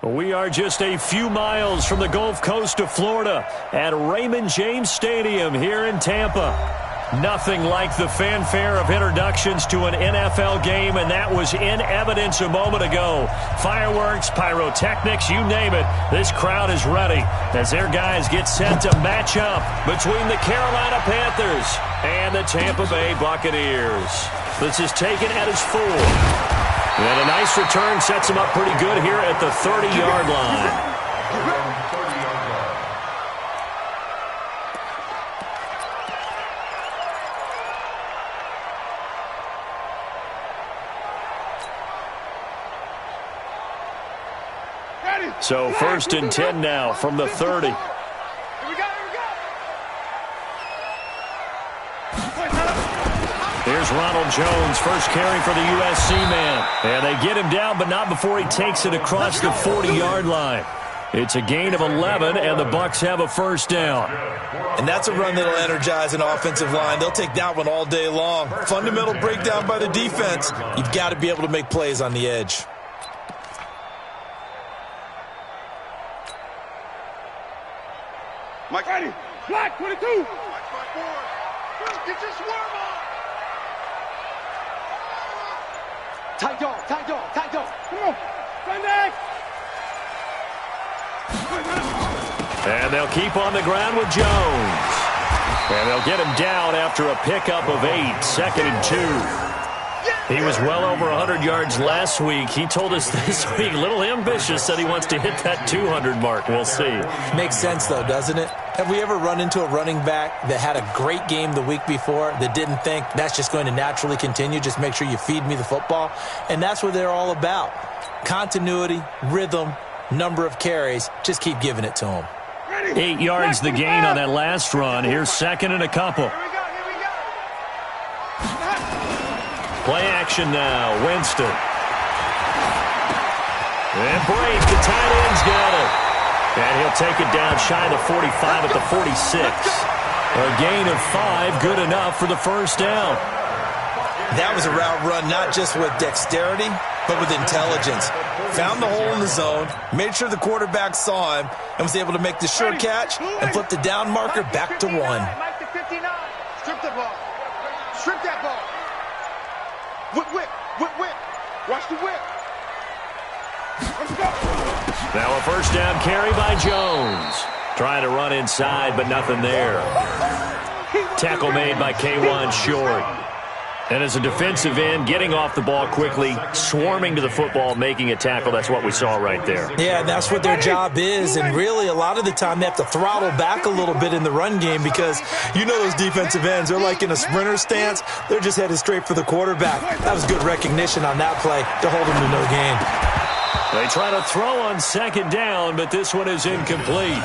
We are just a few miles from the Gulf Coast of Florida at Raymond James Stadium here in Tampa. Nothing like the fanfare of introductions to an NFL game, and that was in evidence a moment ago. Fireworks, pyrotechnics, you name it. This crowd is ready as their guys get set to match up between the Carolina Panthers and the Tampa Bay Buccaneers. This is taken at his 4. And a nice return sets him up pretty good here at the 30-yard line. So 1st and 10 now from the 30. Here's Ronald Jones, first carry for the USC man. And they get him down, but not before he takes it across the 40-yard line. It's a gain of 11, and the Bucs have a first down. And that's a run that'll energize an offensive line. They'll take that one all day long. Fundamental breakdown by the defense. You've got to be able to make plays on the edge. Mike Eddie, Black 22. Get your swarm on. Tight dog, tight dog, tight dog. Come on, run back. And they'll keep on the ground with Jones. And they'll get him down after a pickup of 8, 2nd and 2. He was well over 100 yards last week. He told us this week, a little ambitious, said he wants to hit that 200 mark. We'll see. Makes sense, though, doesn't it? Have we ever run into a running back that had a great game the week before that didn't think that's just going to naturally continue? Just make sure you feed me the football. And that's what they're all about. Continuity, rhythm, number of carries. Just keep giving it to them. 8 yards the gain on that last run. Here's 2nd and a couple. Play action now, Winston. And Brate, the tight end's got it. And he'll take it down shy of the 45 at the 46. A gain of 5, good enough for the first down. That was a route run not just with dexterity, but with intelligence. Found the hole in the zone, made sure the quarterback saw him, and was able to make the sure catch and flip the down marker back to 1. Mike to 59. Strip the ball. Strip that ball. Whip, whip, whip, whip. Watch the whip. Let's go. Now a first down carry by Jones. Trying to run inside, but nothing there. Tackle made by K1 short. And as a defensive end, getting off the ball quickly, swarming to the football, making a tackle, that's what we saw right there. Yeah, that's what their job is, and really a lot of the time they have to throttle back a little bit in the run game because you know those defensive ends, they're like in a sprinter stance, they're just headed straight for the quarterback. That was good recognition on that play to hold him to no gain. They try to throw on 2nd down, but this one is incomplete.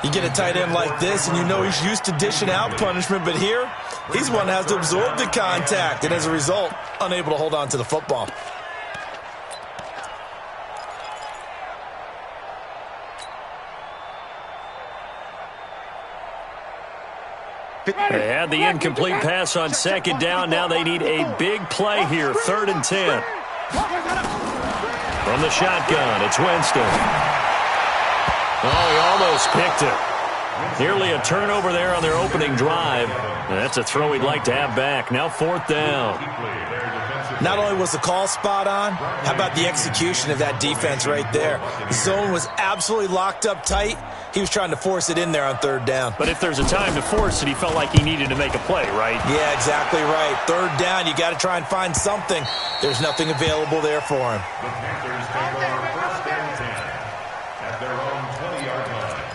You get a tight end like this, and you know he's used to dishing out punishment, but here, he's one that has to absorb the contact, and as a result, unable to hold on to the football. They had the incomplete pass on 2nd down. Now they need a big play here, 3rd and 10. From the shotgun, it's Winston. Oh, he almost picked it. Nearly a turnover there on their opening drive. That's a throw he'd like to have back. Now 4th down. Not only was the call spot on, how about the execution of that defense right there? The zone was absolutely locked up tight. He was trying to force it in there on 3rd down. But if there's a time to force it, he felt like he needed to make a play, right? Yeah, exactly right. 3rd down, you got to try and find something. There's nothing available there for him. The Panthers take over 1st and 10 at their own 20-yard line.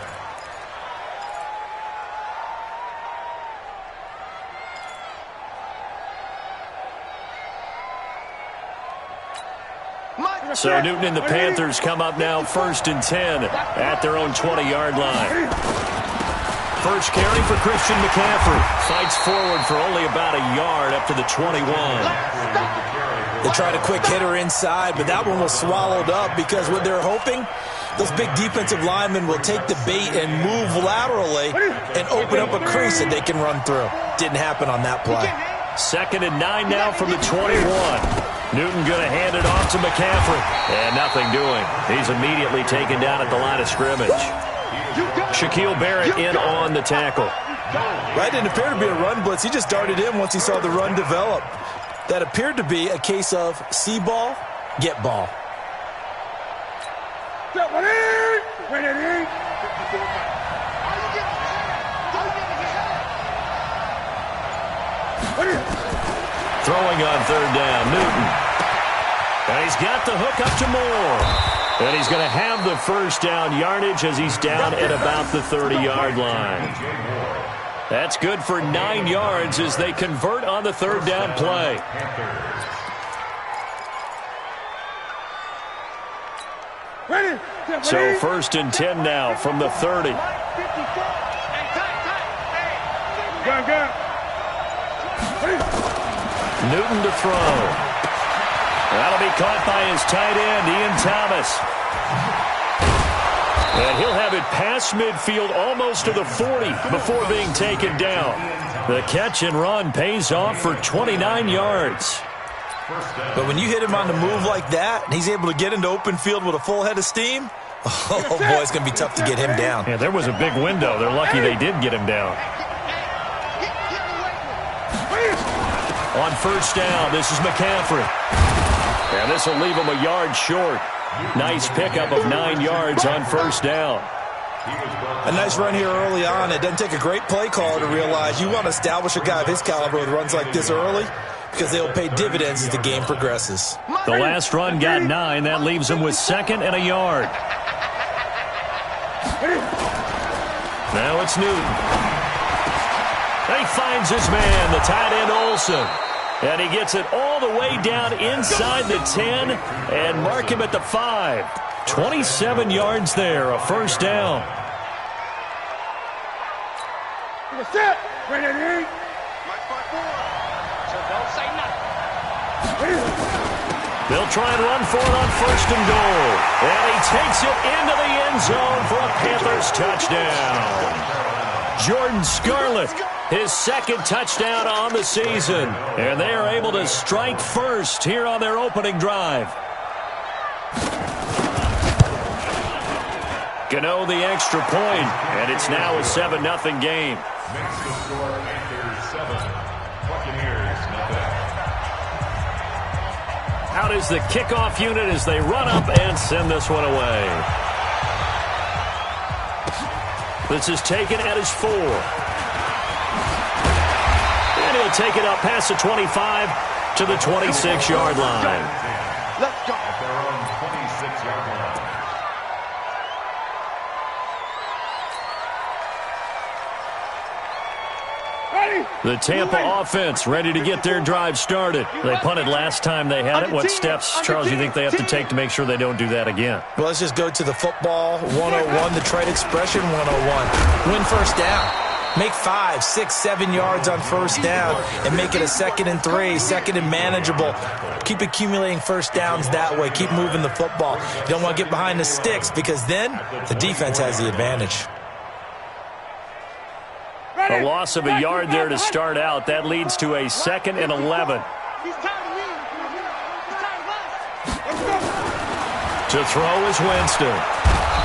So Newton and the Panthers come up now 1st and 10 at their own 20-yard line. First carry for Christian McCaffrey. Fights forward for only about a yard up to the 21. They tried a quick hitter inside, but that one was swallowed up because what they're hoping, those big defensive linemen will take the bait and move laterally and open up a crease that they can run through. Didn't happen on that play. 2nd and 9 now from the 21. Newton going to hand it off to McCaffrey. And nothing doing. He's immediately taken down at the line of scrimmage. Shaquille Barrett in on the tackle. Right, didn't appear to be a run blitz. He just darted in once he saw the run develop. That appeared to be a case of see ball, get ball. Throwing on third down, Newton. And he's got the hook up to Moore. And he's going to have the first down yardage as he's down at about the 30-yard line. That's good for 9 yards as they convert on the third down play. So first and 10 now from the 30. Newton to throw. That'll be caught by his tight end, Ian Thomas. And he'll have it past midfield almost to the 40 before being taken down. The catch and run pays off for 29 yards. But when you hit him on the move like that, and he's able to get into open field with a full head of steam, oh boy, it's going to be tough to get him down. Yeah, there was a big window. They're lucky they did get him down. On first down, this is McCaffrey. And this will leave him a yard short. Nice pickup of 9 yards on first down. A nice run here early on. It doesn't take a great play caller to realize you want to establish a guy of his caliber with runs like this early because they'll pay dividends as the game progresses. The last run got 9. That leaves him with 2nd and a yard. Now it's Newton. He finds his man, the tight end Olsen. And he gets it all the way down inside the 10 and mark him at the 5. 27 yards there, a first down. They'll try and run for it on first and goal. And he takes it into the end zone for a Panthers touchdown. Jordan Scarlett, his 2nd touchdown on the season. And they are able to strike first here on their opening drive. Gano the extra point, and it's now a 7-0 game. Makes the score Panthers 7, Buccaneers nothing. Out is the kickoff unit as they run up and send this one away. This is taken at his 4. And he'll take it up past the 25 to the 26-yard line. Let's go. At their own 26-yard line. The Tampa offense ready to get their drive started. They punted last time they had it. What steps, Charles, do you think they have to take to make sure they don't do that again? Well, let's just go to the football 101, the trade expression 101. Win first down. Make 5, 6, 7 yards on first down and make it a 2nd and 3, 2nd and manageable. Keep accumulating first downs that way. Keep moving the football. You don't want to get behind the sticks because then the defense has the advantage. A loss of a yard there to start out. That leads to a 2nd and 11. To throw is Winston.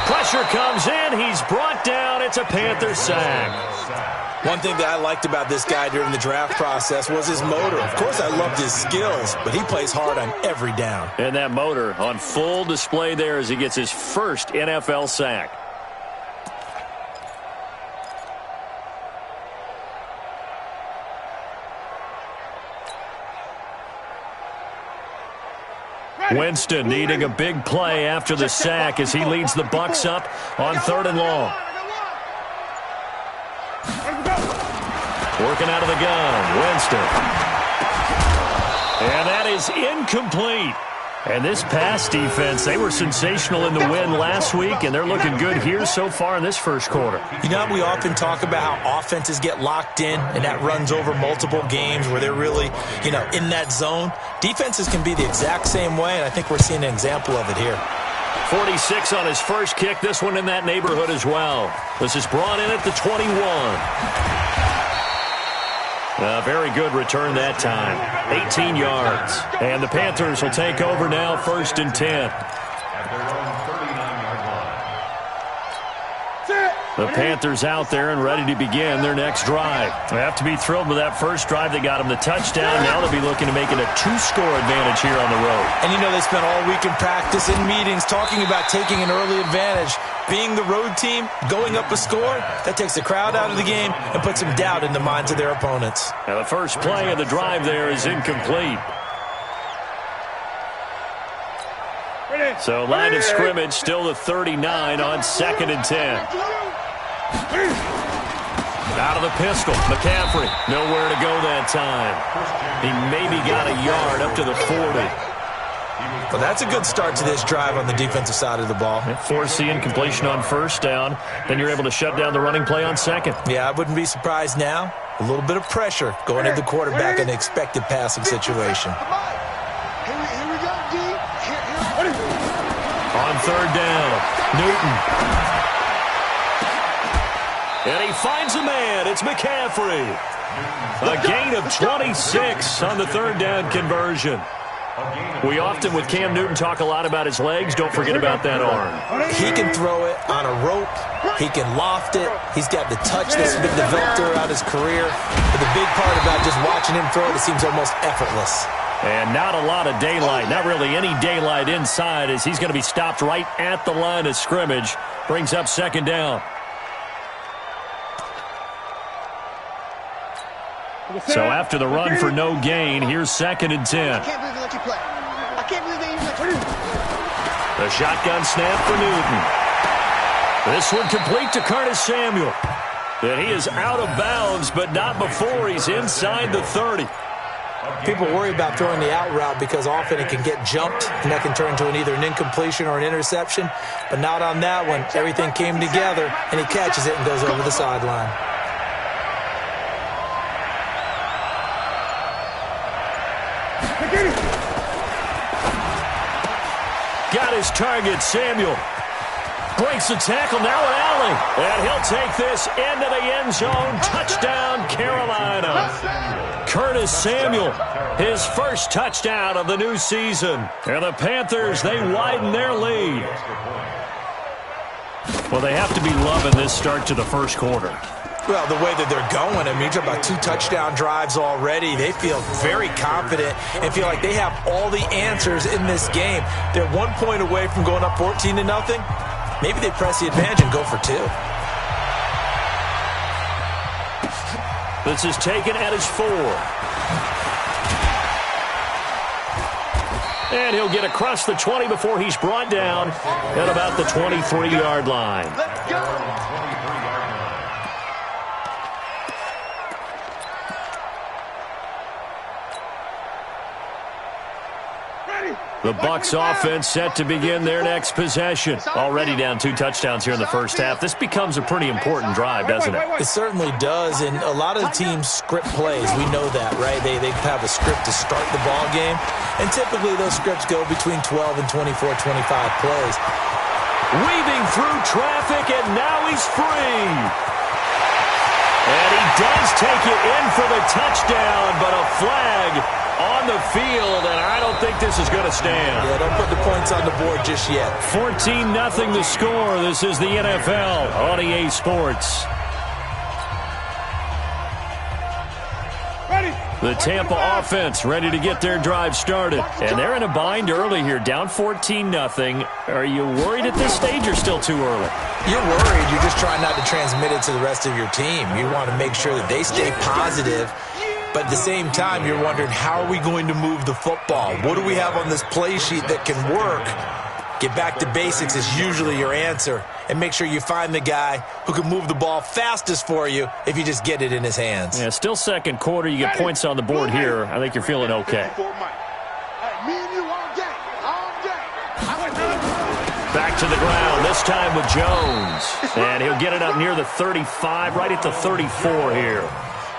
Pressure comes in. He's brought down. It's a Panther sack. One thing that I liked about this guy during the draft process was his motor. Of course, I loved his skills, but he plays hard on every down. And that motor on full display there as he gets his first NFL sack. Winston needing a big play after the sack as he leads the Bucs up on 3rd and long. Working out of the gun, Winston. And that is incomplete. And this pass defense, they were sensational in the win last week, and they're looking good here so far in this first quarter. You know, we often talk about how offenses get locked in, and that runs over multiple games where they're really, in that zone. Defenses can be the exact same way, and I think we're seeing an example of it here. 46 on his first kick, this one in that neighborhood as well. This is brought in at the 21. Very good return that time. 18 yards. And the Panthers will take over now, 1st and 10. At their own 39-yard line. The Panthers out there and ready to begin their next drive. They have to be thrilled with that first drive. They got them the touchdown. Now they'll be looking to make it a 2-score advantage here on the road. And you know they spent all week in practice, in meetings, talking about taking an early advantage. Being the road team, going up a score, that takes the crowd out of the game and puts some doubt in the minds of their opponents. Now the first play of the drive there is incomplete. So line of scrimmage still the 39 on 2nd and 10. Out of the pistol, McCaffrey. Nowhere to go that time. He maybe got a yard up to the 40. Well, that's a good start to this drive on the defensive side of the ball. Forcing incompletion on 1st down. Then you're able to shut down the running play on 2nd. Yeah, I wouldn't be surprised now. A little bit of pressure going at the quarterback in an expected passing situation. Here we go, D. On 3rd down, Newton. And he finds a man. It's McCaffrey. A gain of 26 on the 3rd down conversion. We often, with Cam Newton, talk a lot about his legs. Don't forget about that arm. He can throw it on a rope. He can loft it. He's got the touch that's been developed throughout his career. But the big part about just watching him throw it seems almost effortless. And not a lot of daylight, not really any daylight inside, as he's going to be stopped right at the line of scrimmage. Brings up 2nd down. So after the run for no gain, here's 2nd and 10. I can't believe they let you play. I can't believe they even let you play. The shotgun snap for Newton. This one complete to Curtis Samuel. And he is out of bounds, but not before he's inside the 30. People worry about throwing the out route because often it can get jumped, and that can turn into either an incompletion or an interception. But not on that one. Everything came together, and he catches it and goes over the sideline. Got his target, Samuel. Breaks the tackle, now an alley. And he'll take this into the end zone. Touchdown, Carolina. Curtis Samuel, his first touchdown of the new season. And the Panthers, they widen their lead. Well, they have to be loving this start to the first quarter. Well, the way that they're going, I mean, you're talking about 2 touchdown drives already. They feel very confident and feel like they have all the answers in this game. They're 1 point away from going up 14-0. Maybe they press the advantage and go for 2. This is taken at his 4. And he'll get across the 20 before he's brought down at about the 23-yard line. Let's go. The Bucs offense set to begin their next possession. Already down 2 touchdowns here in the first half. This becomes a pretty important drive, doesn't it? It certainly does, and a lot of the teams script plays. We know that, right? They have a script to start the ball game, and typically those scripts go between 12 and 24, 25 plays. Weaving through traffic, and now he's free. And he does take it in for the touchdown, but a flag on the field, and I don't think this is going to stand. Yeah, don't put the points on the board just yet. 14-0 the score. This is the NFL on EA Sports. The Tampa offense ready to get their drive started. And they're in a bind early here, down 14-0. Are you worried at this stage or still too early? You're worried. You're just trying not to transmit it to the rest of your team. You want to make sure that they stay positive. But at the same time, you're wondering, how are we going to move the football? What do we have on this play sheet that can work? Get back to basics is usually your answer. And make sure you find the guy who can move the ball fastest for you if you just get it in his hands. Yeah, still second quarter. You get points on the board here. I think you're feeling okay. Me and you all day. Back to the ground, this time with Jones. And he'll get it up near the 35, right at the 34 here.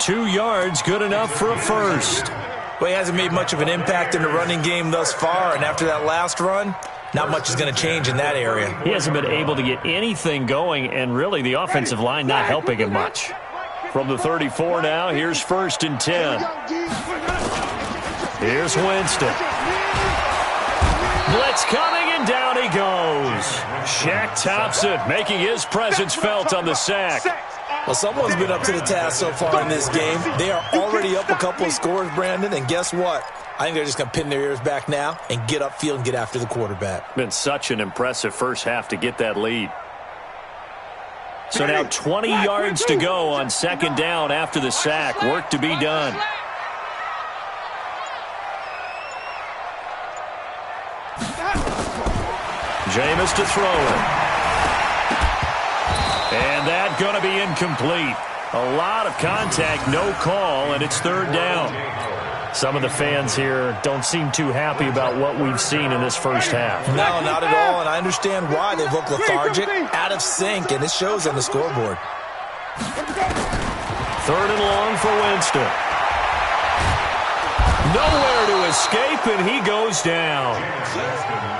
2 yards, good enough for a first. Well, he hasn't made much of an impact in the running game thus far, and after that last run, not much is going to change in that area. He hasn't been able to get anything going, and really the offensive line not helping him much. from the 34 now. Here's 1st and 10. Here's Winston. Blitz coming, and down he goes. Shaq Thompson making his presence felt on the sack. Well, someone's been up to the task so far in this game. They are already up a couple of scores, Brandon, and guess what? I think they're just going to pin their ears back now and get upfield and get after the quarterback. Been such an impressive first half to get that lead. So now 20 yards to go on 2nd down after the sack. Work to be done. Jameis to throw it. And that going to be incomplete. A lot of contact, no call, and it's 3rd down. Some of the fans here don't seem too happy about what we've seen in this first half. No, not at all, and I understand why. They've looked lethargic, out of sync, and it shows on the scoreboard. 3rd and long for Winston. Nowhere to escape, and he goes down.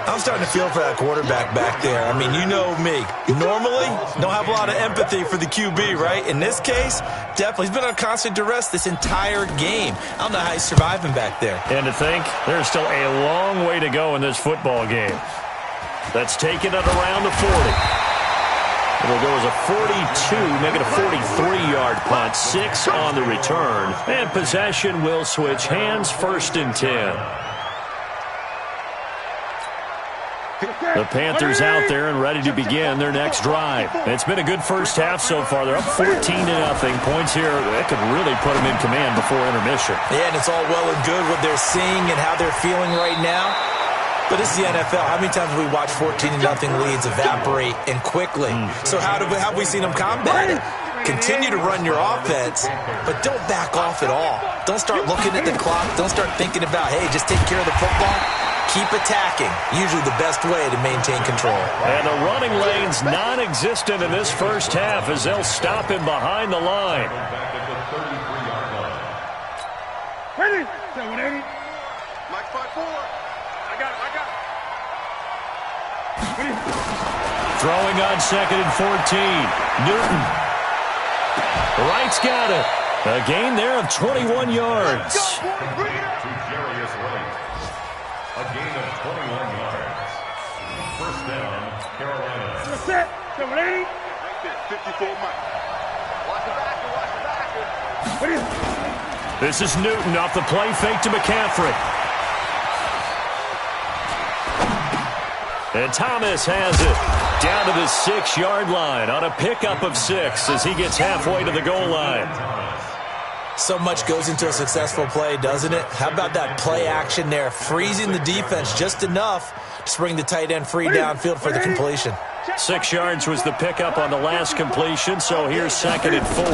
I'm starting to feel for that quarterback back there. I mean, you know me. Normally, don't have a lot of empathy for the QB, right? In this case, definitely. He's been on constant duress this entire game. I don't know how he's surviving back there. And to think, there's still a long way to go in this football game. That's taken it around the 40. It'll go as a 42, make it a 43-yard punt, 6 on the return. And possession will switch hands, 1st and 10. The Panthers out there and ready to begin their next drive. It's been a good first half so far. They're up 14-0. Points here that could really put them in command before intermission. Yeah, and it's all well and good what they're seeing and how they're feeling right now. But this is the NFL. How many times have we watched 14-0 leads evaporate and quickly? So how have we seen them combat it? Continue to run your offense, but don't back off at all. Don't start looking at the clock. Don't start thinking about, hey, just take care of the football. Keep attacking. Usually the best way to maintain control. And the running lane's non-existent in this first half as they'll stop him behind the line. Ready? 180. Mike 5-4. I got it. Ready? Throwing on 2nd and 14. Newton. Wright's got it. A gain there of 21 yards. A gain of 21 yards. 1st down, Carolina. Set. 780. 54 Mike. Watch the backer. What is it? This is Newton off the play fake to McCaffrey. And Thomas has it down to the 6-yard line on a pickup of 6 as he gets halfway to the goal line. So much goes into a successful play, doesn't it? How about that play action there, freezing the defense just enough to bring the tight end free downfield for the completion. 6 yards was the pickup on the last completion, so here's 2nd and 4.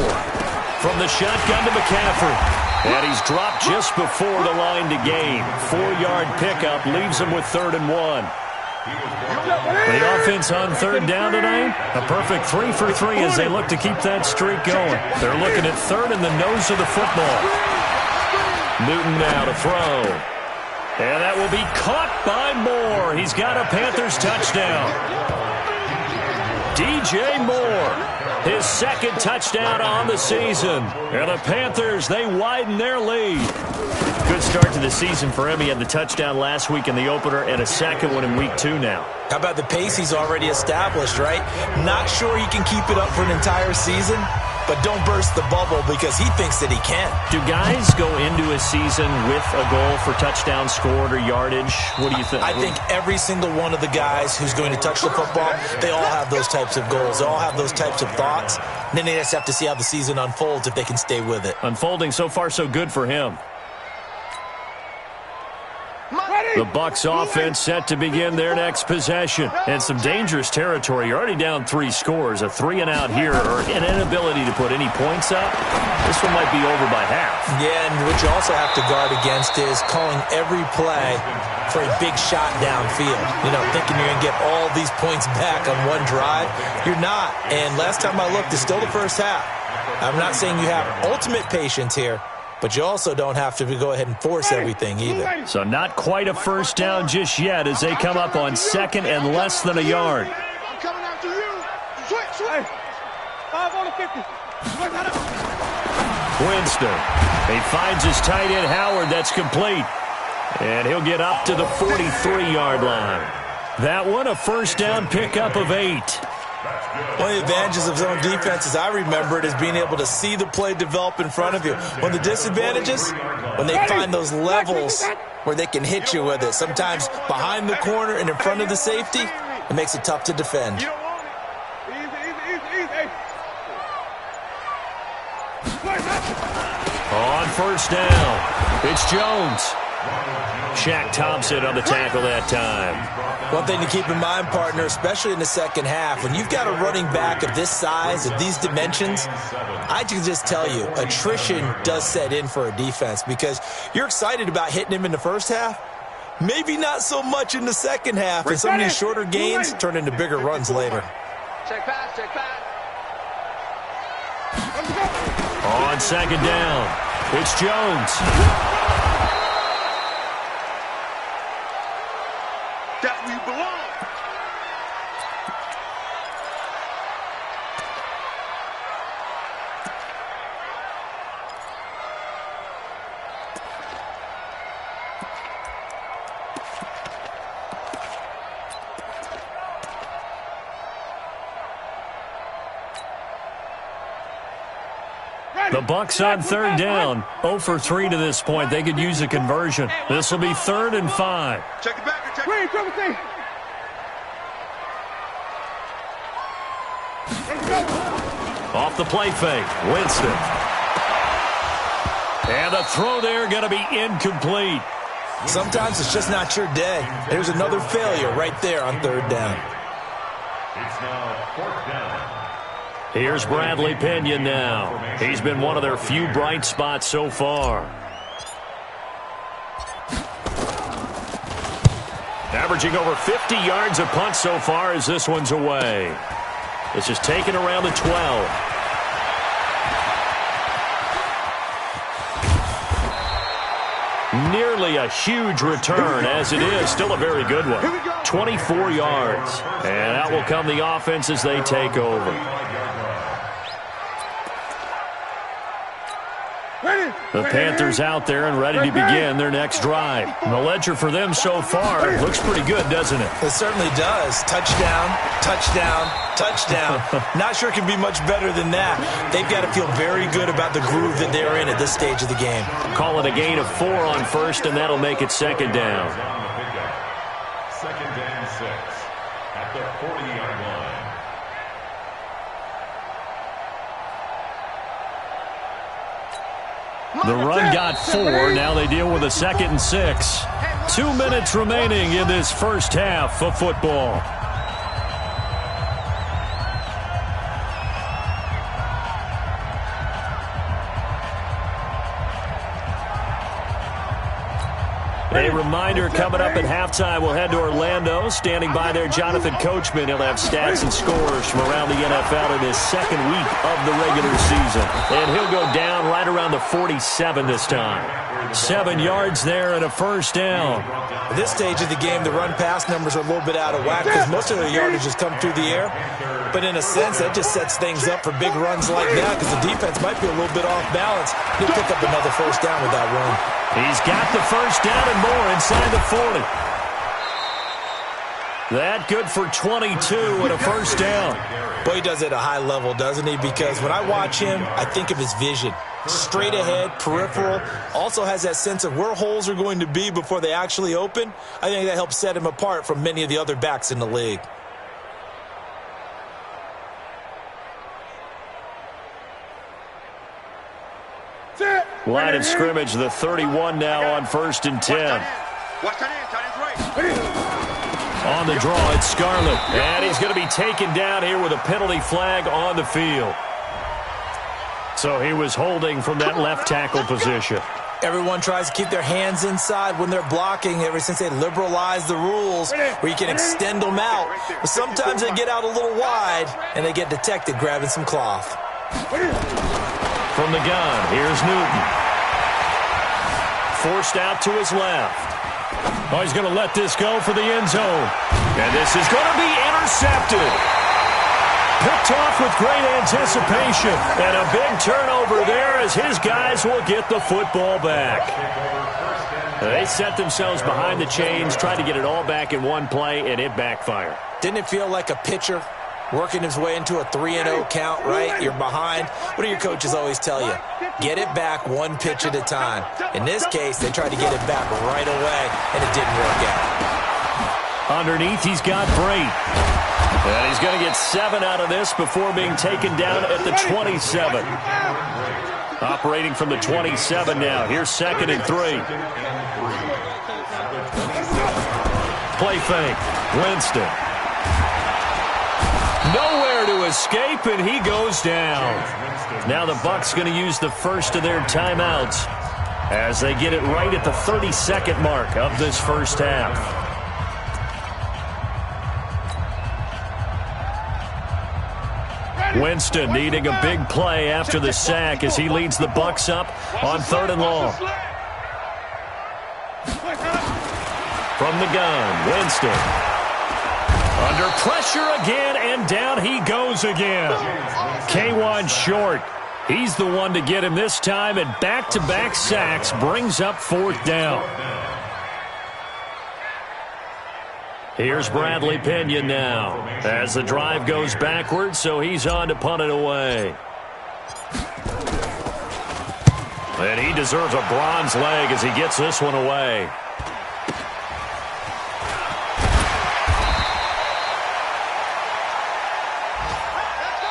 From the shotgun to McCaffrey. And he's dropped just before the line to gain. 4-yard pickup leaves him with 3rd and 1. The offense on 3rd down tonight, a perfect 3 for 3 as they look to keep that streak going. They're looking at 3rd in the nose of the football. Newton now to throw. And that will be caught by Moore. He's got a Panthers touchdown. DJ Moore, his 2nd touchdown on the season. And the Panthers, they widen their lead. Good start to the season for him. He had the touchdown last week in the opener and a 2nd one in week 2 now. How about the pace he's already established, right? Not sure he can keep it up for an entire season, but don't burst the bubble because he thinks that he can. Do guys go into a season with a goal for touchdown scored or yardage? What do you think? I think every single one of the guys who's going to touch the football, they all have those types of goals. They all have those types of thoughts. And then they just have to see how the season unfolds if they can stay with it. Unfolding so far so good for him. The Bucs offense set to begin their next possession. And some dangerous territory. You're already down 3 scores. A 3-and-out here or an inability to put any points up. This one might be over by half. Yeah, and what you also have to guard against is calling every play for a big shot downfield. You know, thinking you're going to get all these points back on one drive. You're not. And last time I looked, it's still the first half. I'm not saying you have ultimate patience here, but you also don't have to go ahead and force everything either. So not quite a first down just yet as they come up on 2nd and less than a yard. I'm coming after you. Switch. 5 on the 50. Winston. He finds his tight end, Howard. That's complete. And he'll get up to the 43-yard line. That one, a first down pickup of 8. One of the advantages of zone defense, as I remember it, is being able to see the play develop in front of you. One of the disadvantages, when they find those levels where they can hit you with it, sometimes behind the corner and in front of the safety, it makes it tough to defend. On first down, it's Jones. Shaq Thompson on the tackle that time. One thing to keep in mind, partner, especially in the second half, when you've got a running back of this size, of these dimensions, I can just tell you, attrition does set in for a defense because you're excited about hitting him in the first half. Maybe not so much in the second half, and some of these shorter gains turn into bigger runs later. Check pass, check pass. On second down, it's Jones. That's where you belong. The Bucs on third down. 0 for 3 to this point. They could use a conversion. This will be 3rd and 5. Check it back. Check it. Off the play fake, Winston. And the throw there going to be incomplete. Sometimes it's just not your day. There's another failure right there on third down. It's now 4th down. Here's Bradley Pinion now. He's been one of their few bright spots so far. Averaging over 50 yards a punt so far as this one's away. This is taken around the 12. Nearly a huge return as it is. Still a very good one. 24 yards. And out will come the offense as they take over. The Panthers out there and ready to begin their next drive. And the ledger for them so far looks pretty good, doesn't it? It certainly does. Touchdown, touchdown, touchdown. Not sure it can be much better than that. They've got to feel very good about the groove that they're in at this stage of the game. Call it a gain of 4 on first, and that'll make it second down. Second and 6 at the 40-yard line. The run got 4. Now they deal with a 2nd and 6. 2 minutes remaining in this first half of football. A reminder coming up at halftime, we'll head to Orlando. Standing by there, Jonathan Coachman. He'll have stats and scores from around the NFL in his second week of the regular season. And he'll go down right around the 47 this time. 7 yards there and a first down. At this stage of the game, the run-pass numbers are a little bit out of whack because most of their yardage has come through the air. But in a sense, that just sets things up for big runs like that because the defense might be a little bit off balance. He'll pick up another first down with that run. He's got the first down and more inside the 40. That good for 22 and a first down. Boy, he does it at a high level, doesn't he? Because when I watch him, I think of his vision. Straight ahead, peripheral. Also has that sense of where holes are going to be before they actually open. I think that helps set him apart from many of the other backs in the league. Line of scrimmage, the 31 now on 1st and 10. Watch that in, tight end's right. On the draw, it's Scarlett. And he's going to be taken down here with a penalty flag on the field. So he was holding from that left tackle position. Everyone tries to keep their hands inside when they're blocking ever since they liberalized the rules where you can extend them out. But sometimes they get out a little wide and they get detected grabbing some cloth. From the gun, here's Newton. Forced out to his left. Oh, he's going to let this go for the end zone. And this is going to be intercepted. Picked off with great anticipation. And a big turnover there as his guys will get the football back. They set themselves behind the chains, tried to get it all back in one play, and it backfired. Didn't it feel like a pitcher working his way into a 3-0 count, right? You're behind. What do your coaches always tell you? Get it back one pitch at a time. In this case, they tried to get it back right away, and it didn't work out. Underneath, he's got Brate. And he's going to get 7 out of this before being taken down at the 27. Operating from the 27 now. Here's 2nd and 3. Play fake. Winston. Nowhere to escape, and he goes down. Now the Bucs going to use the first of their timeouts as they get it right at the 32nd mark of this first half. Winston needing a big play after the sack as he leads the Bucs up on 3rd and long. From the gun, Winston. Under pressure again, and down he goes again. K1 short. He's the one to get him this time, and back-to-back sacks brings up 4th down. Here's Bradley Pinion now as the drive goes backwards, so he's on to punt it away. And he deserves a bronze leg as he gets this one away.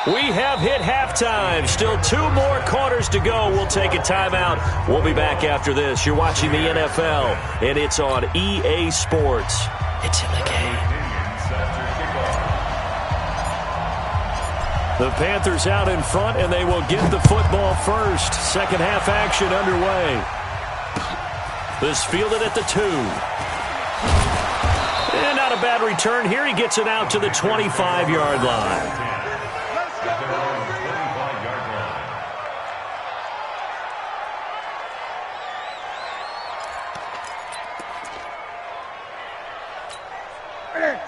We have hit halftime. Still 2 more quarters to go. We'll take a timeout. We'll be back after this. You're watching the NFL, and it's on EA Sports. It's in the game. The Panthers out in front, and they will get the football first. Second half action underway. This fielded at the 2. And not a bad return here. He gets it out to the 25-yard line.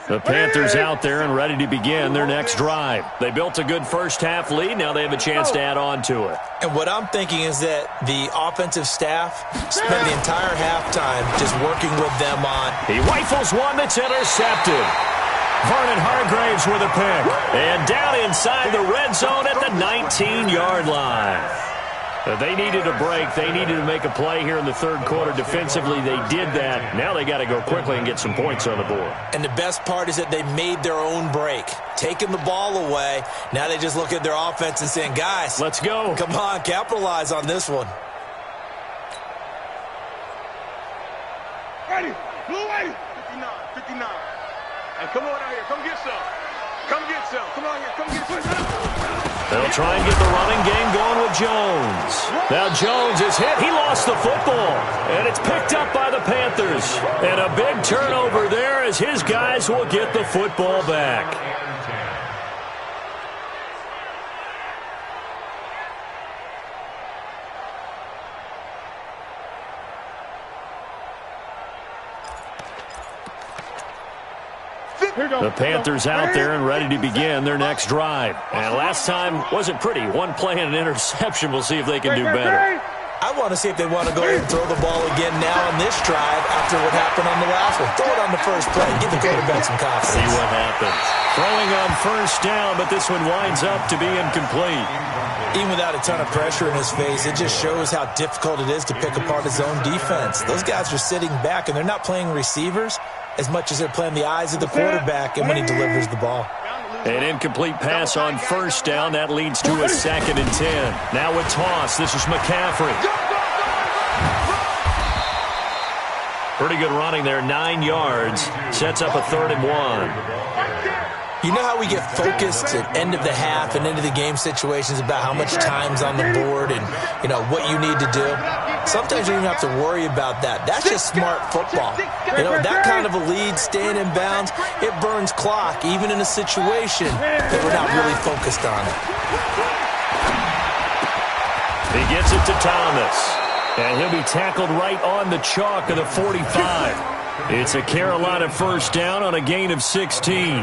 The Panthers out there and ready to begin their next drive. They built a good first half lead. Now they have a chance to add on to it. And what I'm thinking is that the offensive staff spent the entire halftime just working with them on. He rifles one that's intercepted. Vernon Hargraves with a pick. And down inside the red zone at the 19-yard line. They needed a break. They needed to make a play here in the 3rd quarter. Defensively, they did that. Now they got to go quickly and get some points on the board. And the best part is that they made their own break. Taking the ball away. Now they just look at their offense and saying, guys, let's go. Come on, capitalize on this one. Ready. Blue ready. 59. Hey, come on out here. Come get some. Come get some. Come on here. Come get some. They'll try and get the running game going with Jones. Now Jones is hit. He lost the football. And it's picked up by the Panthers. And a big turnover there as his guys will get the football back. The Panthers out there and ready to begin their next drive. And last time wasn't pretty. One play and an interception. We'll see if they can do better. I want to see if they want to go ahead and throw the ball again now on this drive after what happened on the last one. Throw it on the first play. Give the quarterback some confidence. See what happens. Throwing on first down, but this one winds up to be incomplete. Even without a ton of pressure in his face, it just shows how difficult it is to pick apart his own defense. Those guys are sitting back, and they're not playing receivers as much as they're playing the eyes of the quarterback and when he delivers the ball. An incomplete pass on first down. That leads to a 2nd and 10. Now a toss. This is McCaffrey. Pretty good running there. 9 yards. Sets up a 3rd and 1. You know how we get focused at end of the half and into the game situations about how much time's on the board and, you know, what you need to do? Sometimes you don't even have to worry about that. That's just smart football. You know, that kind of a lead, staying in bounds, it burns clock, even in a situation that we're not really focused on it. He gets it to Thomas, and he'll be tackled right on the chalk of the 45. It's a Carolina first down on a gain of 16.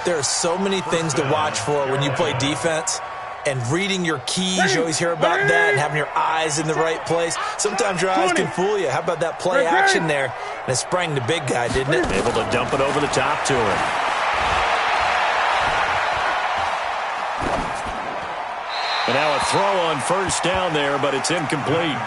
There are so many things to watch for when you play defense. And reading your keys, you always hear about that, and having your eyes in the right place. Sometimes your eyes can fool you. How about that play action there? And it sprang the big guy, didn't it? Able to dump it over the top to him. And now a throw on first down there, but it's incomplete.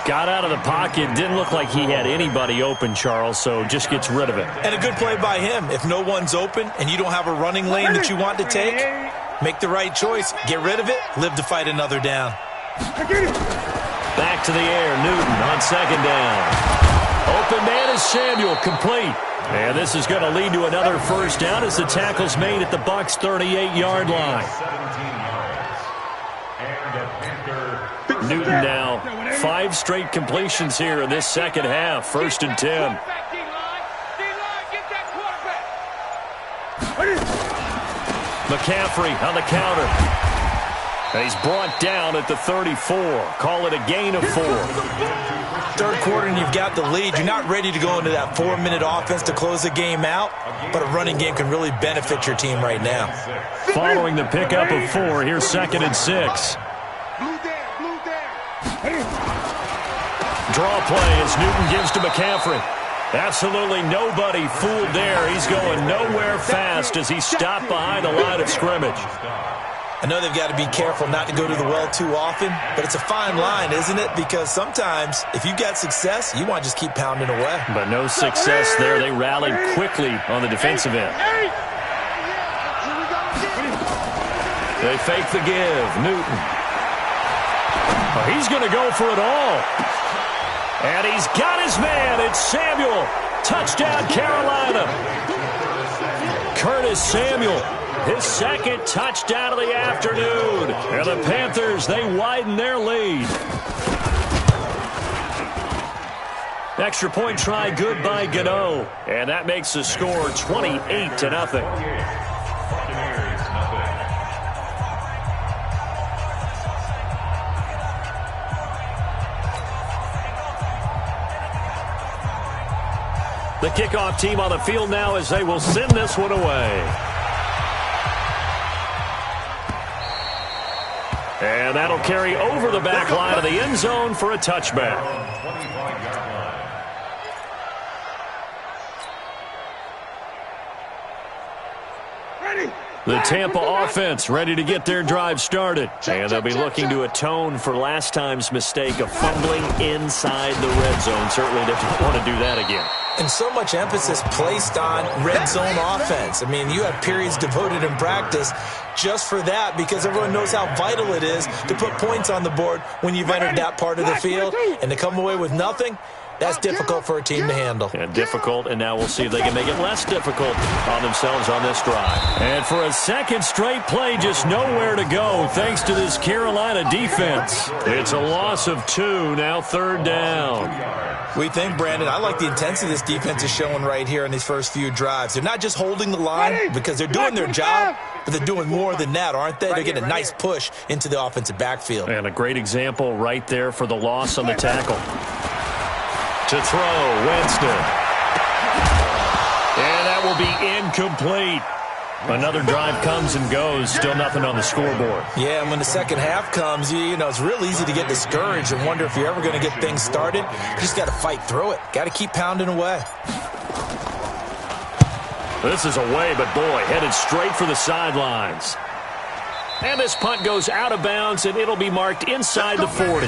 Got out of the pocket. Didn't look like he had anybody open, Charles, so just gets rid of it. And a good play by him. If no one's open and you don't have a running lane that you want to take, make the right choice. Get rid of it. Live to fight another down. Back to the air. Newton on second down. Open man is Samuel. Complete. And this is going to lead to another first down as the tackle's made at the Bucs' 38-yard line. Newton now 5 straight completions here in this second half. 1st and 10. McCaffrey on the counter. And he's brought down at the 34. Call it a gain of 4. Third quarter and you've got the lead. You're not ready to go into that 4-minute offense to close the game out, but a running game can really benefit your team right now. Following the pickup of 4, here's 2nd and 6. Draw play as Newton gives to McCaffrey. Absolutely nobody fooled there. He's going nowhere fast as he's stopped behind the line of scrimmage. I know they've got to be careful not to go to the well too often, but it's a fine line, isn't it? Because sometimes if you've got success, you want to just keep pounding away. But no success there. They rallied quickly on the defensive end. They fake the give. Newton. Oh, he's going to go for it all. And he's got his man. It's Samuel. Touchdown, Carolina. Curtis Samuel, his 2nd touchdown of the afternoon. And the Panthers, they widen their lead. Extra point try, good by Gano. And that makes the score 28-0. The kickoff team on the field now as they will send this one away. And that'll carry over the back line of the end zone for a touchback. The Tampa offense ready to get their drive started. And they'll be looking to atone for last time's mistake of fumbling inside the red zone. Certainly they don't want to do that again. And so much emphasis placed on red zone offense. I mean, you have periods devoted in practice just for that because everyone knows how vital it is to put points on the board when you've entered that part of the field. And to come away with nothing, that's difficult for a team to handle. And difficult, and now we'll see if they can make it less difficult on themselves on this drive. And for a 2nd straight play, just nowhere to go thanks to this Carolina defense. It's a loss of 2, now 3rd down. We think, Brandon, I like the intensity this defense is showing right here in these first few drives. They're not just holding the line because they're doing their job, but they're doing more than that, aren't they? They're getting a nice push into the offensive backfield. And a great example right there for the loss on the tackle. To throw, Winston. And that will be incomplete. Another drive comes and goes. Still nothing on the scoreboard. Yeah, and when the second half comes, you know, it's real easy to get discouraged and wonder if you're ever going to get things started. You just got to fight through it. Got to keep pounding away. This is away, but boy, headed straight for the sidelines. And this punt goes out of bounds, and it'll be marked inside the 40.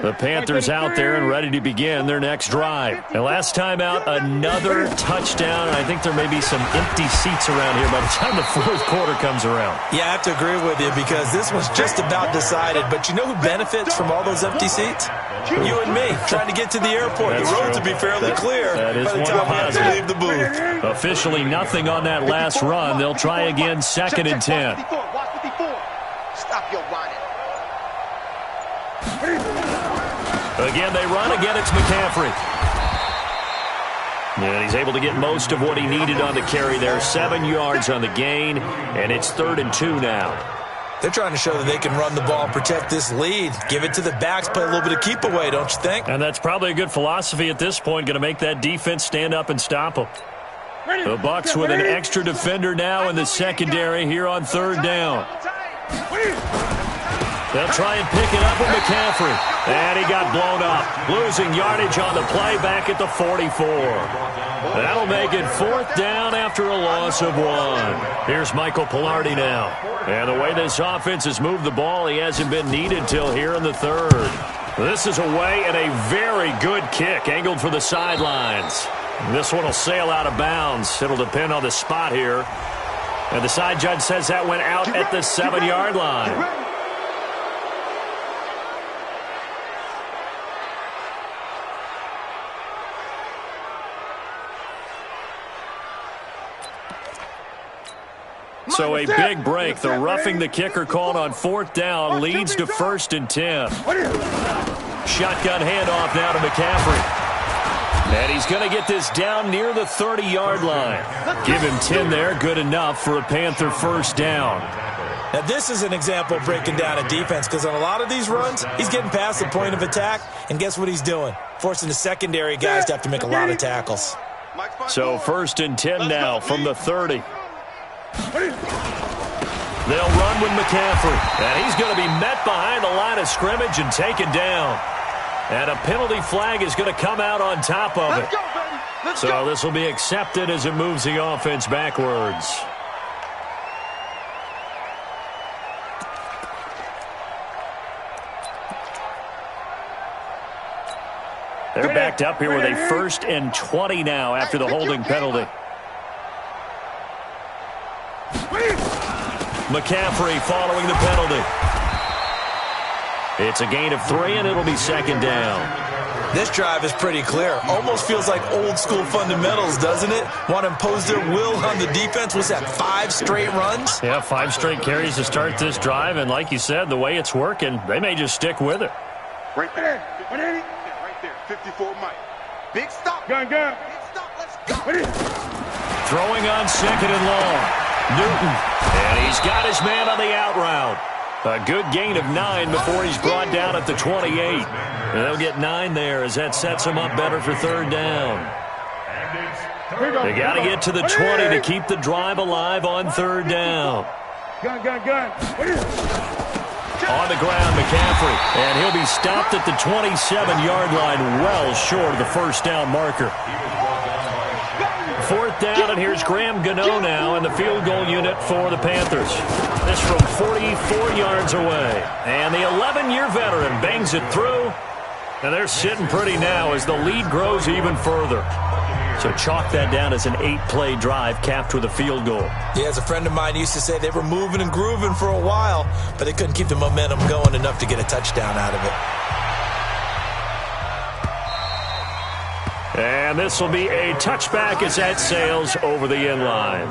The Panthers out there and ready to begin their next drive. And last time out, another touchdown. And I think there may be some empty seats around here by the time the 4th quarter comes around. Yeah, I have to agree with you because this one's just about decided. But you know who benefits from all those empty seats? You and me, trying to get to the airport. That's the roads true. will be fairly clear by the time we have to leave the booth. Officially nothing on that last run. They'll try again, 2nd and 10. Stop your whining. Again, they run. Again, it's McCaffrey. And he's able to get most of what he needed on the carry there. 7 yards on the gain, and it's 3rd and 2 now. They're trying to show that they can run the ball and protect this lead. Give it to the backs, play a little bit of keep away, don't you think? And that's probably a good philosophy at this point, going to make that defense stand up and stop them. The Bucs with an extra defender now in the secondary here on third down. They'll try and pick it up with McCaffrey. And he got blown up. Losing yardage on the play back at the 44. That'll make it fourth down after a loss of 1. Here's Michael Pilardi now. And the way this offense has moved the ball, he hasn't been needed till here in the third. This is away and a very good kick angled for the sidelines. This one will sail out of bounds. It'll depend on the spot here. And the side judge says that went out at the 7-yard line. So a big break. The roughing the kicker called on fourth down leads to 1st and 10. Shotgun handoff now to McCaffrey. And he's going to get this down near the 30-yard line. Give him 10 there. Good enough for a Panther first down. Now, this is an example of breaking down a defense because on a lot of these runs, he's getting past the point of attack, and guess what he's doing? Forcing the secondary guys to have to make a lot of tackles. So 1st and 10 now from the 30. They'll run with McCaffrey, and he's going to be met behind the line of scrimmage and taken down. And a penalty flag is going to come out on top of it. So this will be accepted as it moves the offense backwards. They're backed up here with a 1st and 20 now after the holding penalty. McCaffrey following the penalty. It's a gain of 3, and it'll be 2nd down. This drive is pretty clear. Almost feels like old-school fundamentals, doesn't it? Want to impose their will on the defense. Was that 5 straight runs? Yeah, 5 straight carries to start this drive, and like you said, the way it's working, they may just stick with it. Right there. Right there. 54 Mike. Big stop. Gun. Big stop. Let's go. Throwing on 2nd and long. Newton. And he's got his man on the out route. A good gain of 9 before he's brought down at the 28. And they'll get 9 there as that sets him up better for 3rd down. They got to get to the 20 to keep the drive alive on 3rd down. Gun. On the ground, McCaffrey. And he'll be stopped at the 27-yard line, well short of the first down marker. 4th down, and here's Graham Gano now in the field goal unit for the Panthers. This from 44 yards away. And the 11-year veteran bangs it through. And they're sitting pretty now as the lead grows even further. So chalk that down as an 8-play drive capped with a field goal. Yeah, as a friend of mine used to say, they were moving and grooving for a while, but they couldn't keep the momentum going enough to get a touchdown out of it. And this will be a touchback as that sails over the end line.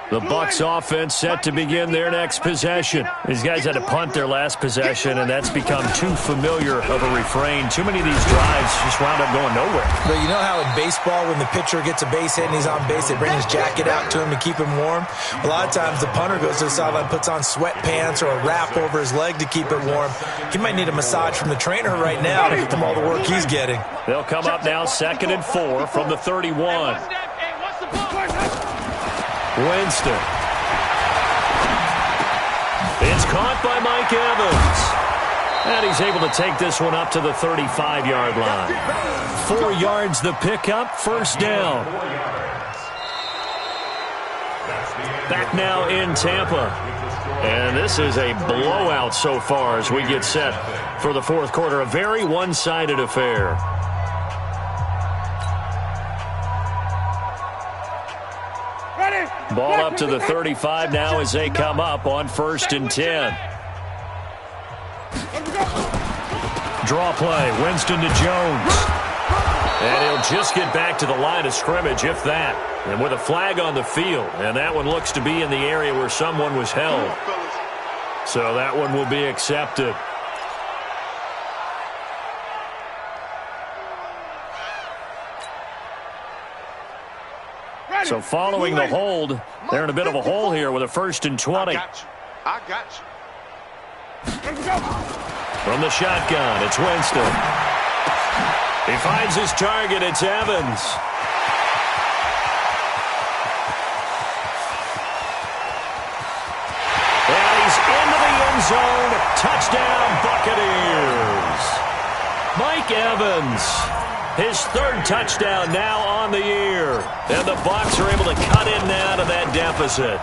The Bucs offense set to begin their next possession. These guys had to punt their last possession, and that's become too familiar of a refrain. Too many of these drives just wound up going nowhere. But you know how in baseball, when the pitcher gets a base hit and he's on base, they bring his jacket out to him to keep him warm? A lot of times the punter goes to the sideline, puts on sweatpants or a wrap over his leg to keep it warm. He might need a massage from the trainer right now to get him all the work he's getting. They'll come up now 2nd and 4 from the 31. Winston. It's caught by Mike Evans. And he's able to take this one up to the 35-yard line. 4 yards the pickup, 1st down. Back now in Tampa. And this is a blowout so far as we get set for the 4th quarter. A very one-sided affair. Ball up to the 35 now as they come up on 1st and 10. Draw play, Winston to Jones. And he'll just get back to the line of scrimmage, if that. And with a flag on the field, and that one looks to be in the area where someone was held. So that one will be accepted. So following the hold, they're in a bit of a hole here with a 1st and 20. I got you. From the shotgun, it's Winston. He finds his target. It's Evans. And he's into the end zone. Touchdown, Buccaneers. Mike Evans. His 3rd touchdown now on the year. And the Bucs are able to cut in now to that deficit.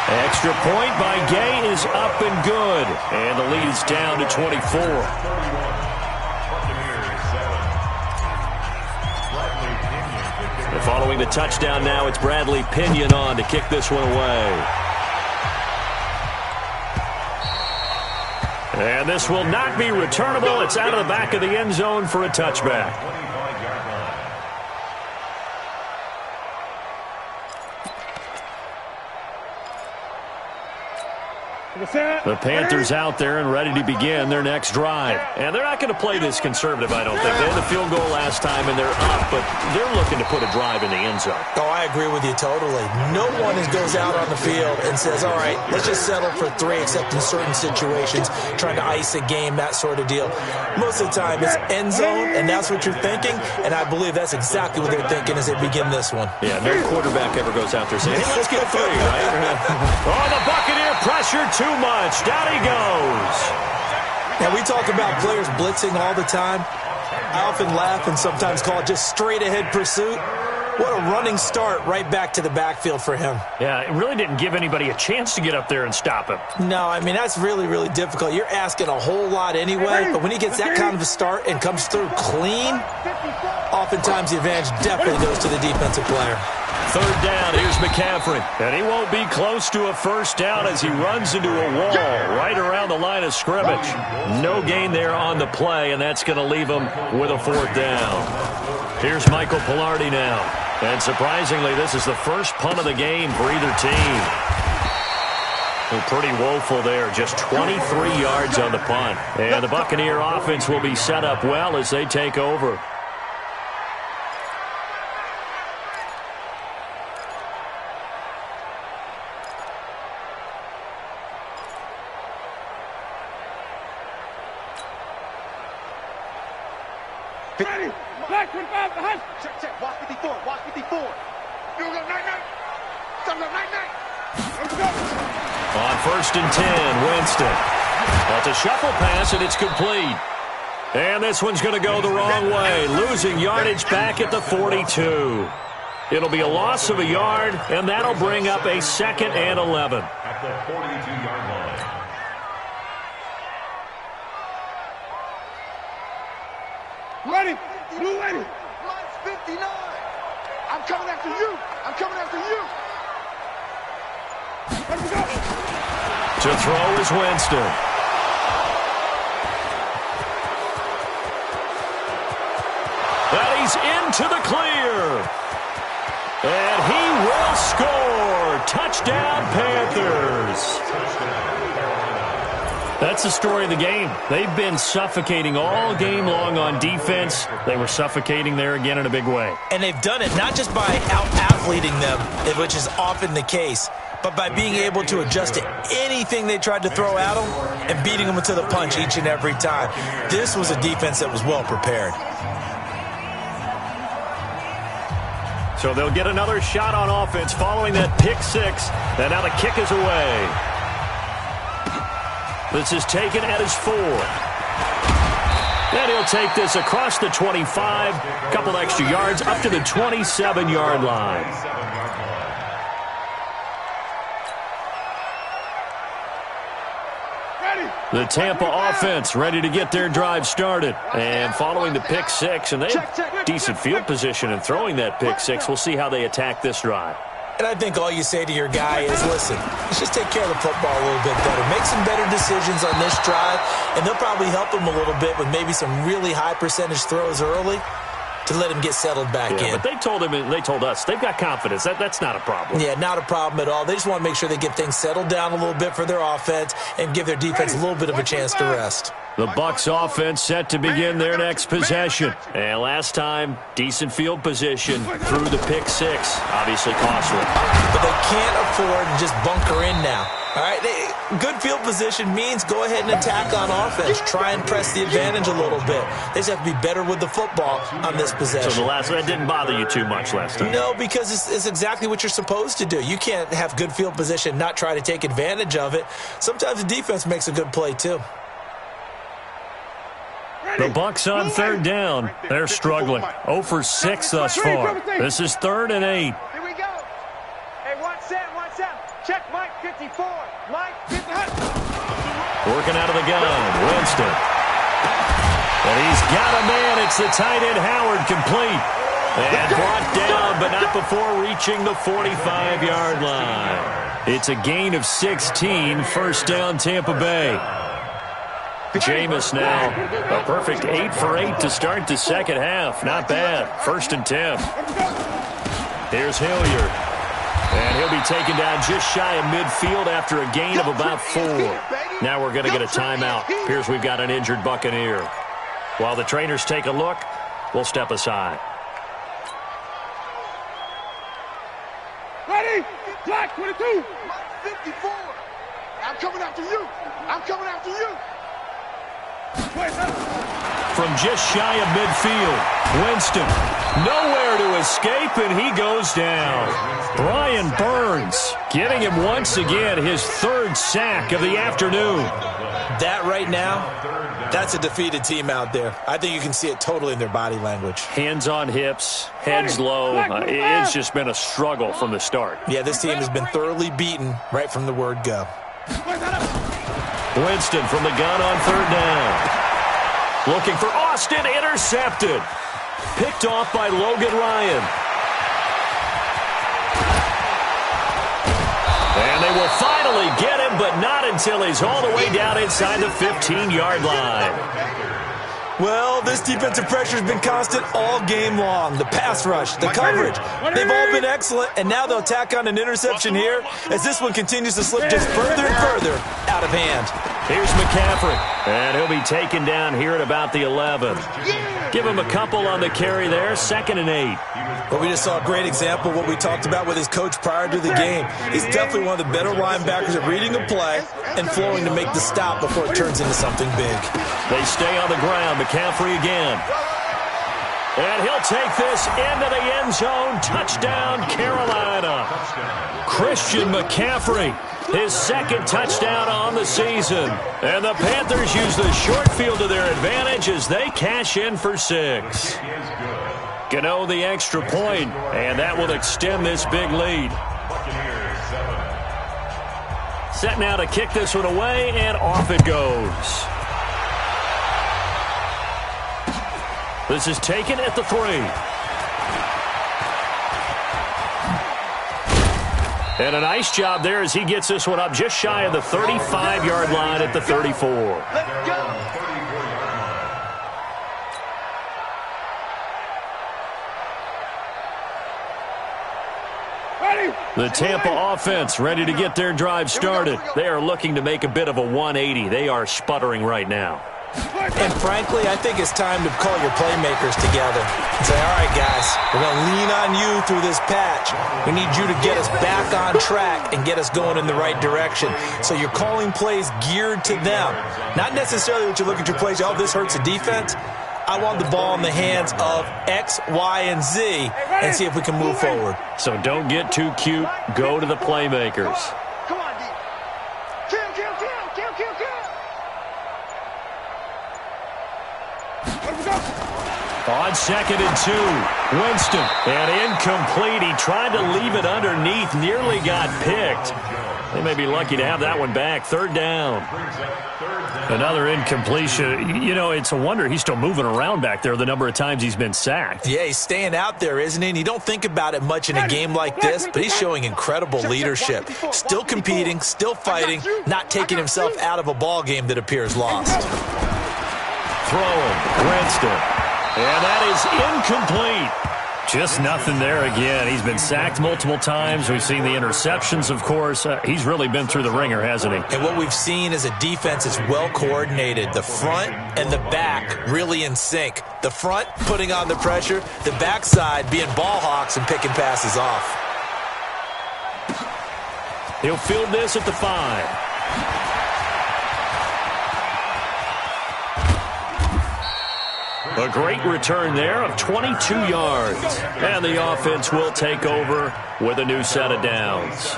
Extra point by Gay is up and good. And the lead is down to 24. And following the touchdown now, it's Bradley Pinion on to kick this one away. And this will not be returnable. It's out of the back of the end zone for a touchback. The Panthers out there and ready to begin their next drive. And they're not going to play this conservative, I don't think. They had the field goal last time, and they're up, but they're looking to put a drive in the end zone. Oh, I agree with you totally. No one goes out on the field and says, all right, let's just settle for 3, except in certain situations, trying to ice a game, that sort of deal. Most of the time, it's end zone, and that's what you're thinking, and I believe that's exactly what they're thinking as they begin this one. Yeah, no quarterback ever goes out there saying, hey, let's get 3, right? Oh, the Buccaneer pressure too much. Down he goes. Now, we talk about players blitzing all the time. I often laugh and sometimes call it just straight-ahead pursuit. What a running start right back to the backfield for him. Yeah, it really didn't give anybody a chance to get up there and stop him. No, I mean, that's really, really difficult. You're asking a whole lot anyway, but when he gets that kind of a start and comes through clean, oftentimes the advantage definitely goes to the defensive player. 3rd down, here's McCaffrey. And he won't be close to a 1st down as he runs into a wall right around the line of scrimmage. No gain there on the play, and that's going to leave him with a 4th down. Here's Michael Pilardi now. And surprisingly, this is the first punt of the game for either team. Well, pretty woeful there, just 23 yards on the punt. And the Buccaneer offense will be set up well as they take over. Check. Watch 54. Watch 54. You go night. On 1st and 10, Winston. That's a shuffle pass, and it's complete. And this one's going to go the wrong way, losing yardage back at the 42. It'll be a loss of a yard, and that'll bring up a 2nd and 11. At the 42-yard line. Ready. Mine's 59. I'm coming after you. Let's go. To throw is Winston. And he's into the clear. And he will score. Touchdown, Panthers. That's the story of the game. They've been suffocating all game long on defense. They were suffocating there again in a big way. And they've done it not just by out-athleting them, which is often the case, but by being able to adjust to anything they tried to throw at them and beating them to the punch each and every time. This was a defense that was well prepared. So they'll get another shot on offense following that pick 6. And now the kick is away. This is taken at his 4. And he'll take this across the 25. A couple extra yards up to the 27-yard line. The Tampa offense ready to get their drive started. And following the pick 6, and they have decent field position in throwing that pick 6. We'll see how they attack this drive. And I think all you say to your guy is, listen, let's just take care of the football a little bit better. Make some better decisions on this drive, and they'll probably help him a little bit with maybe some really high percentage throws early. to let him get settled back in. But they told us they've got confidence. That's not a problem. Yeah, not a problem at all. They just want to make sure they get things settled down a little bit for their offense and give their defense a little bit of a chance to rest. The Bucs offense set to begin their next possession. And last time, decent field position through the pick six. Obviously costly. But they can't afford to just bunker in now. All right, good field position means go ahead and attack on offense. Try and press the advantage a little bit. They just have to be better with the football on this possession. So that didn't bother you too much last time? No, because it's exactly what you're supposed to do. You can't have good field position and not try to take advantage of it. Sometimes the defense makes a good play, too. The Bucs on third down. They're struggling. 0 for 6 thus far. This is 3rd and 8. Here we go. Hey, 1 set. Check Mike 54. Mike 50. Working out of the gun. Winston. And he's got a man. It's the tight end Howard, complete. And brought down, but not before reaching the 45-yard line. It's a gain of 16. First down, Tampa Bay. Jameis now, a perfect 8 for 8 to start the second half. Not bad. 1st and 10. Here's Hilliard. And he'll be taken down just shy of midfield after a gain of about 4. Now we're going to get a timeout. Appears we've got an injured Buccaneer. While the trainers take a look, we'll step aside. Ready? Black 22. Mike 54. I'm coming after you. From just shy of midfield, Winston nowhere to escape, and he goes down. Brian Burns getting him once again his 3rd sack of the afternoon. That right now, that's a defeated team out there. I think you can see it totally in their body language. Hands on hips, heads low. It's just been a struggle from the start. Yeah, this team has been thoroughly beaten right from the word go. Winston from the gun on 3rd down. Looking for Austin, intercepted. Picked off by Logan Ryan. And they will finally get him, but not until he's all the way down inside the 15-yard line. Well, this defensive pressure has been constant all game long. The pass rush, the coverage, they've all been excellent, and now they'll tack on an interception here as this one continues to slip just further and further out of hand. Here's McCaffrey, and he'll be taken down here at about the 11. Give him a couple on the carry there, 2nd and 8. Well, we just saw a great example of what we talked about with his coach prior to the game. He's definitely one of the better linebackers at reading a play and flowing to make the stop before it turns into something big. They stay on the ground. McCaffrey again. And he'll take this into the end zone. Touchdown, Carolina. Christian McCaffrey, his 2nd touchdown on the season. And the Panthers use the short field to their advantage as they cash in for 6. Gano the extra point, and that will extend this big lead. Set now to kick this one away, and off it goes. This is taken at the 3. And a nice job there as he gets this one up just shy of the 35-yard line at the 34. Let's go. The Tampa offense ready to get their drive started. They are looking to make a bit of a 180. They are sputtering right now. And frankly, I think it's time to call your playmakers together and say, all right, guys, we're going to lean on you through this patch. We need you to get us back on track and get us going in the right direction. So you're calling plays geared to them. Not necessarily what you look at your plays, oh, this hurts the defense. I want the ball in the hands of X, Y, and Z and see if we can move forward. So don't get too cute. Go to the playmakers. Come on, D. Kill. On 2nd and 2, Winston, and incomplete. He tried to leave it underneath, nearly got picked. They may be lucky to have that one back. 3rd down. Another incompletion. You know, it's a wonder he's still moving around back there the number of times he's been sacked. Yeah, he's staying out there, isn't he? And you don't think about it much in a game like this, but he's showing incredible leadership. Still competing, still fighting, not taking himself out of a ball game that appears lost. Throwing, Winston. And that is incomplete. Just nothing there again. He's been sacked multiple times. We've seen the interceptions, of course. He's really been through the ringer, hasn't he? And what we've seen is a defense is well coordinated. The front and the back really in sync. The front putting on the pressure. The backside being ball hawks and picking passes off. He'll field this at the 5. A great return there of 22 yards. And the offense will take over with a new set of downs.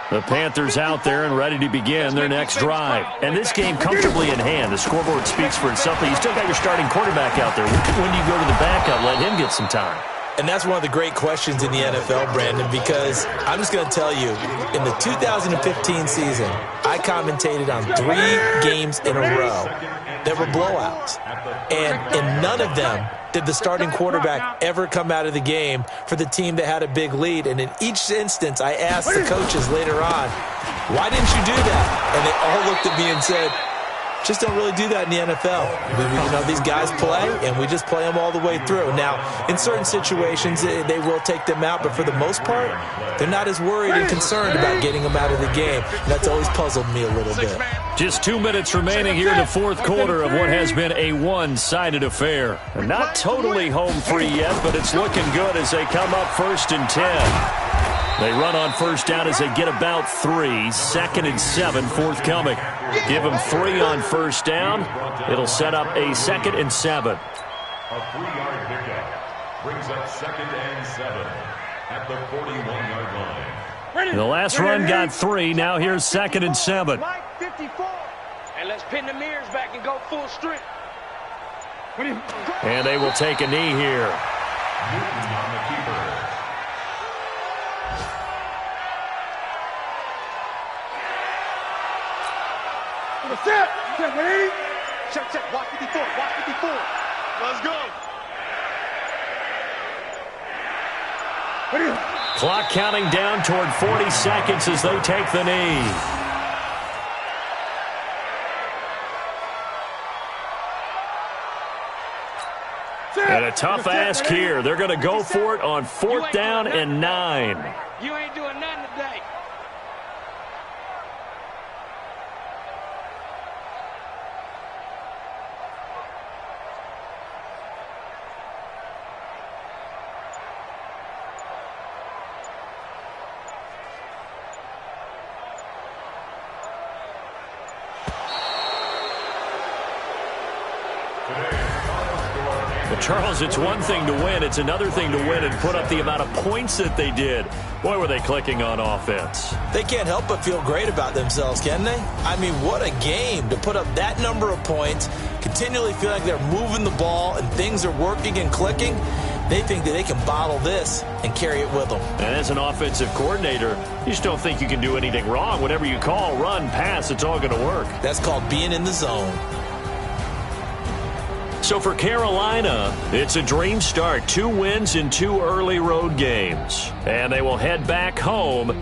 The Panthers out there and ready to begin their next drive. And this game comfortably in hand. The scoreboard speaks for itself, but you still got your starting quarterback out there. When do you go to the backup, let him get some time? And that's one of the great questions in the NFL, Brandon, because I'm just going to tell you, in the 2015 season, I commentated on 3 games in a row that were blowouts. And in none of them did the starting quarterback ever come out of the game for the team that had a big lead. And in each instance, I asked the coaches later on, why didn't you do that? And they all looked at me and said, just don't really do that in the NFL. These guys play, and we just play them all the way through. Now, in certain situations, they will take them out, but for the most part, they're not as worried and concerned about getting them out of the game. That's always puzzled me a little bit. Just 2 minutes remaining here in the fourth quarter of what has been a one-sided affair. And not totally home free yet, but it's looking good as they come up 1st and 10. They run on first down as they get about 3. 2nd and 7 forthcoming. Give them 3 on first down. It'll set up a 2nd and 7. A 3-yard pickup brings up 2nd and 7 at the 41-yard line. The last run got 3. Now here's 2nd and 7. And let's pin the mirrors back and go full strength. And they will take a knee here. Newton on the keeper. Check. Watch 54. Let's go. Clock counting down toward 40 seconds as they take the knee. And a tough ask here. They're going to go for it on 4th down and 9. You ain't doing nothing today. Charles, it's one thing to win. It's another thing to win and put up the amount of points that they did. Boy, were they clicking on offense. They can't help but feel great about themselves, can they? I mean, what a game to put up that number of points, continually feel like they're moving the ball and things are working and clicking. They think that they can bottle this and carry it with them. And as an offensive coordinator, you just don't think you can do anything wrong. Whatever you call, run, pass, it's all going to work. That's called being in the zone. So for Carolina, it's a dream start. 2 wins in 2 early road games. And they will head back home